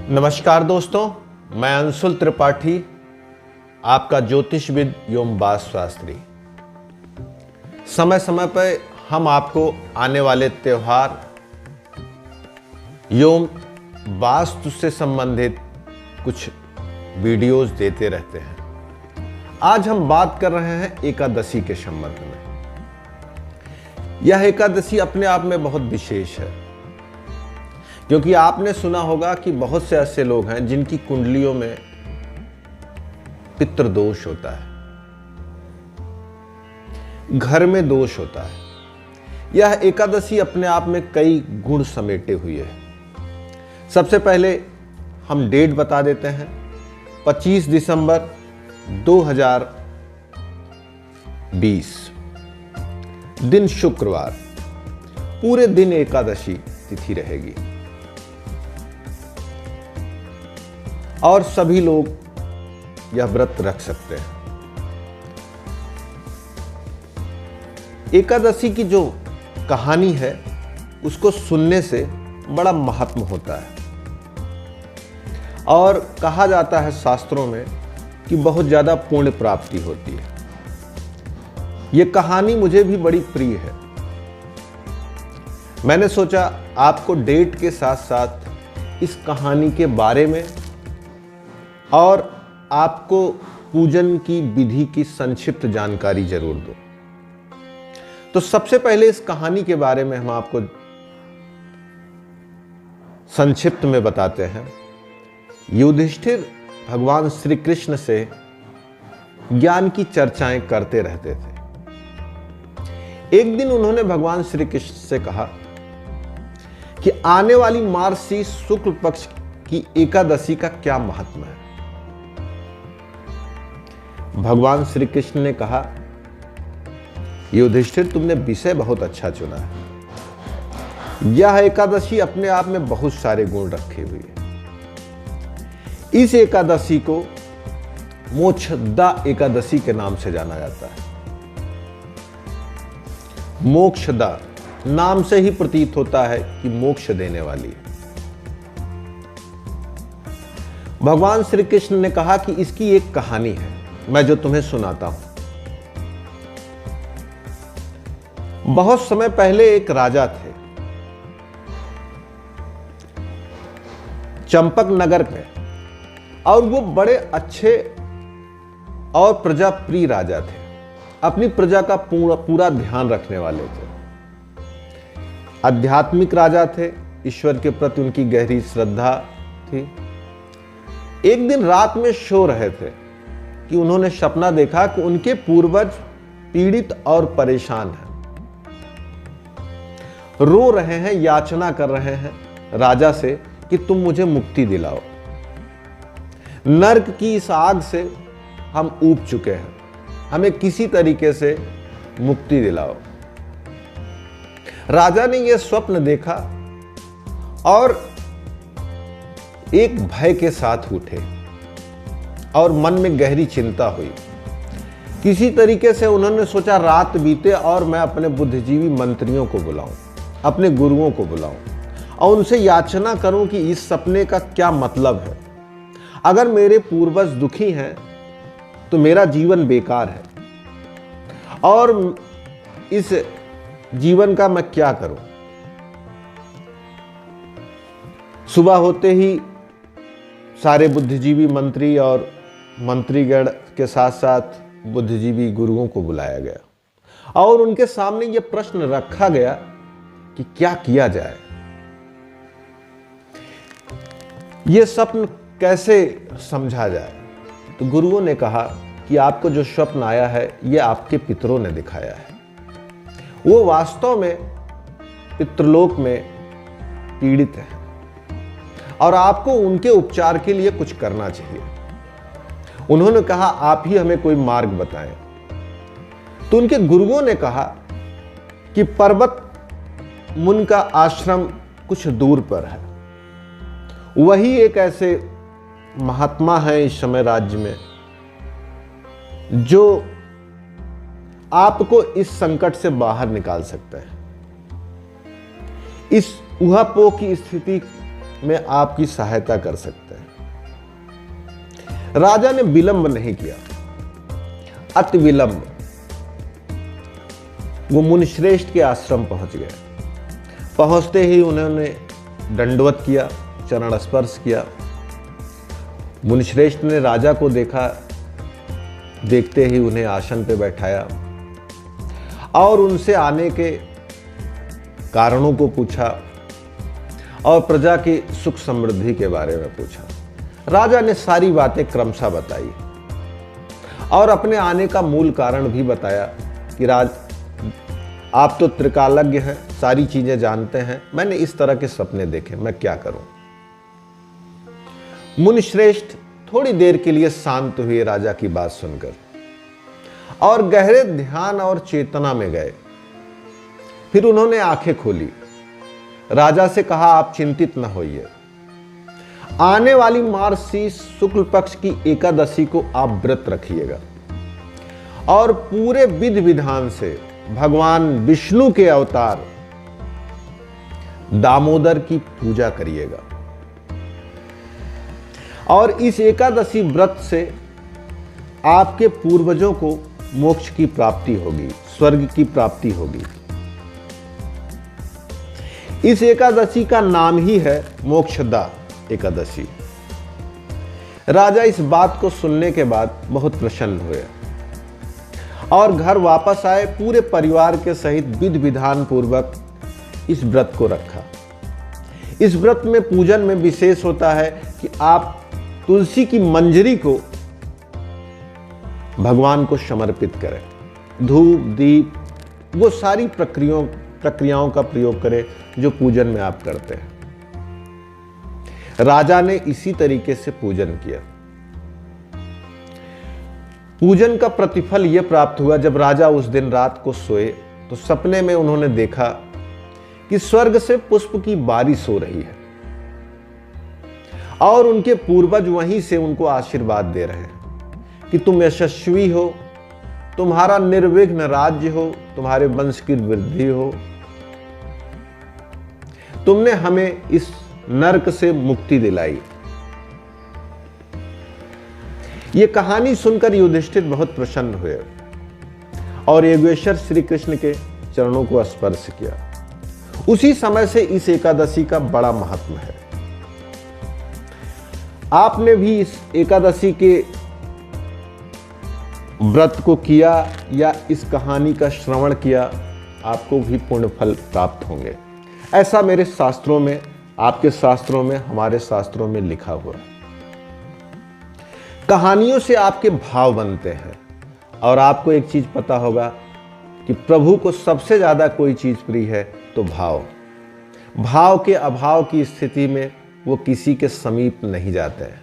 नमस्कार दोस्तों, मैं अंशुल त्रिपाठी, आपका ज्योतिषविद एवं वास्तुशास्त्री। समय समय पर हम आपको आने वाले त्योहार एवं वास्तु से संबंधित कुछ वीडियोस देते रहते हैं। आज हम बात कर रहे हैं एकादशी के संबंध में। यह एकादशी अपने आप में बहुत विशेष है, क्योंकि आपने सुना होगा कि बहुत से ऐसे लोग हैं जिनकी कुंडलियों में पितृदोष होता है, घर में दोष होता है। यह एकादशी अपने आप में कई गुण समेटे हुए है। सबसे पहले हम डेट बता देते हैं, 25 दिसंबर 2020, दिन शुक्रवार, पूरे दिन एकादशी तिथि रहेगी और सभी लोग यह व्रत रख सकते हैं। एकादशी की जो कहानी है उसको सुनने से बड़ा महात्म होता है और कहा जाता है शास्त्रों में कि बहुत ज्यादा पुण्य प्राप्ति होती है। यह कहानी मुझे भी बड़ी प्रिय है। मैंने सोचा आपको डेट के साथ साथ इस कहानी के बारे में और आपको पूजन की विधि की संक्षिप्त जानकारी जरूर दो। तो सबसे पहले इस कहानी के बारे में हम आपको संक्षिप्त में बताते हैं। युधिष्ठिर भगवान श्री कृष्ण से ज्ञान की चर्चाएं करते रहते थे। एक दिन उन्होंने भगवान श्री कृष्ण से कहा कि आने वाली मार्गशीर्ष शुक्ल पक्ष की एकादशी का क्या महत्व है। भगवान श्री कृष्ण ने कहा, युधिष्ठिर, तुमने विषय बहुत अच्छा चुना है। यह एकादशी अपने आप में बहुत सारे गुण रखे हुए हैं। इस एकादशी को मोक्षदा एकादशी के नाम से जाना जाता है। मोक्षदा नाम से ही प्रतीत होता है कि मोक्ष देने वाली है। भगवान श्री कृष्ण ने कहा कि इसकी एक कहानी है, मैं जो तुम्हें सुनाता हूं। बहुत समय पहले एक राजा थे, चंपक नगर में, और वो बड़े अच्छे और प्रजाप्रिय राजा थे। अपनी प्रजा का पूरा ध्यान रखने वाले थे। आध्यात्मिक राजा थे, ईश्वर के प्रति उनकी गहरी श्रद्धा थी। एक दिन रात में सो रहे थे कि उन्होंने सपना देखा कि उनके पूर्वज पीड़ित और परेशान हैं, रो रहे हैं, याचना कर रहे हैं राजा से कि तुम मुझे मुक्ति दिलाओ। नर्क की इस आग से हम ऊब चुके हैं, हमें किसी तरीके से मुक्ति दिलाओ। राजा ने यह स्वप्न देखा और एक भय के साथ उठे और मन में गहरी चिंता हुई। किसी तरीके से उन्होंने सोचा, रात बीते और मैं अपने बुद्धिजीवी मंत्रियों को बुलाऊं, अपने गुरुओं को बुलाऊं और उनसे याचना करूं कि इस सपने का क्या मतलब है। अगर मेरे पूर्वज दुखी हैं तो मेरा जीवन बेकार है और इस जीवन का मैं क्या करूं। सुबह होते ही सारे बुद्धिजीवी मंत्री और मंत्रीगण के साथ साथ बुद्धिजीवी गुरुओं को बुलाया गया और उनके सामने यह प्रश्न रखा गया कि क्या किया जाए, यह स्वप्न कैसे समझा जाए। तो गुरुओं ने कहा कि आपको जो स्वप्न आया है यह आपके पितरों ने दिखाया है। वो वास्तव में पितृलोक में पीड़ित है और आपको उनके उपचार के लिए कुछ करना चाहिए। उन्होंने कहा, आप ही हमें कोई मार्ग बताएं। तो उनके गुरुओं ने कहा कि पर्वत मुनि का आश्रम कुछ दूर पर है, वही एक ऐसे महात्मा है इस समय राज्य में जो आपको इस संकट से बाहर निकाल सकते हैं। इस ऊहापोह की स्थिति में आपकी सहायता कर सकते हैं। राजा ने विलंब नहीं किया, अति विलंब वो मुनिश्रेष्ठ के आश्रम पहुंच गए। पहुंचते ही उन्होंने दंडवत किया, चरण स्पर्श किया। मुनिश्रेष्ठ ने राजा को देखा, देखते ही उन्हें आसन पे बैठाया और उनसे आने के कारणों को पूछा और प्रजा की सुख समृद्धि के बारे में पूछा। राजा ने सारी बातें क्रमशः बताई और अपने आने का मूल कारण भी बताया कि आप तो त्रिकालज्ञ हैं, सारी चीजें जानते हैं, मैंने इस तरह के सपने देखे, मैं क्या करूं। मुनिश्रेष्ठ थोड़ी देर के लिए शांत हुए राजा की बात सुनकर और गहरे ध्यान और चेतना में गए। फिर उन्होंने आंखें खोली, राजा से कहा, आप चिंतित न होइए, आने वाली मार्गशीर्ष शुक्ल पक्ष की एकादशी को आप व्रत रखिएगा और पूरे विधि विधान से भगवान विष्णु के अवतार दामोदर की पूजा करिएगा और इस एकादशी व्रत से आपके पूर्वजों को मोक्ष की प्राप्ति होगी, स्वर्ग की प्राप्ति होगी। इस एकादशी का नाम ही है मोक्षदा एकादशी। राजा इस बात को सुनने के बाद बहुत प्रसन्न हुए और घर वापस आए। पूरे परिवार के सहित विधि विधान पूर्वक इस व्रत को रखा। इस व्रत में पूजन में विशेष होता है कि आप तुलसी की मंजरी को भगवान को समर्पित करें, धूप दीप वो सारी प्रक्रियाओं का प्रयोग करें जो पूजन में आप करते हैं। राजा ने इसी तरीके से पूजन किया। पूजन का प्रतिफल यह प्राप्त हुआ, जब राजा उस दिन रात को सोए तो सपने में उन्होंने देखा कि स्वर्ग से पुष्प की बारिश हो रही है और उनके पूर्वज वहीं से उनको आशीर्वाद दे रहे हैं कि तुम यशस्वी हो, तुम्हारा निर्विघ्न राज्य हो, तुम्हारे वंश की वृद्धि हो, तुमने हमें इस नरक से मुक्ति दिलाई। यह कहानी सुनकर युधिष्ठिर बहुत प्रसन्न हुए और योगेश्वर श्री कृष्ण के चरणों को स्पर्श किया। उसी समय से इस एकादशी का बड़ा महत्व है। आपने भी इस एकादशी के व्रत को किया या इस कहानी का श्रवण किया, आपको भी पुण्य फल प्राप्त होंगे। ऐसा मेरे शास्त्रों में, आपके शास्त्रों में, हमारे शास्त्रों में लिखा हुआ है। कहानियों से आपके भाव बनते हैं और आपको एक चीज पता होगा कि प्रभु को सबसे ज्यादा कोई चीज प्रिय है तो भाव। भाव के अभाव की स्थिति में वो किसी के समीप नहीं जाते हैं।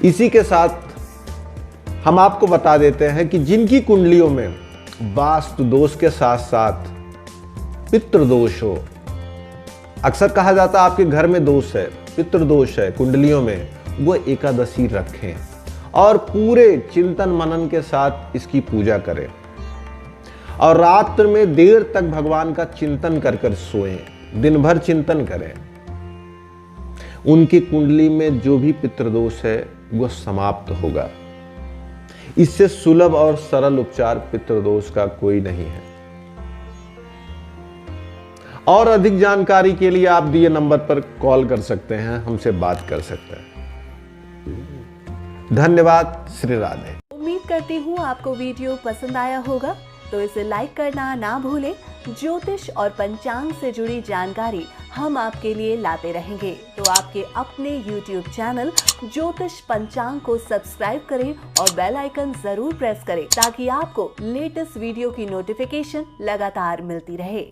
इसी के साथ हम आपको बता देते हैं कि जिनकी कुंडलियों में वास्तु दोष के साथ साथ पितृदोष हो, अक्सर कहा जाता है आपके घर में दोष है, पितृदोष है कुंडलियों में, वो एकादशी रखें और पूरे चिंतन मनन के साथ इसकी पूजा करें और रात्र में देर तक भगवान का चिंतन कर कर सोएं, दिन भर चिंतन करें। उनकी कुंडली में जो भी पितृदोष है वो समाप्त होगा। इससे सुलभ और सरल उपचार पितृदोष का कोई नहीं है। और अधिक जानकारी के लिए आप दिए नंबर पर कॉल कर सकते हैं, हमसे बात कर सकते हैं। धन्यवाद। श्री राधे। उम्मीद करती हूँ आपको वीडियो पसंद आया होगा, तो इसे लाइक करना ना भूलें। ज्योतिष और पंचांग से जुड़ी जानकारी हम आपके लिए लाते रहेंगे, तो आपके अपने YouTube चैनल ज्योतिष पंचांग को सब्सक्राइब करें और बेल आइकन जरूर प्रेस करें ताकि आपको लेटेस्ट वीडियो की नोटिफिकेशन लगातार मिलती रहे।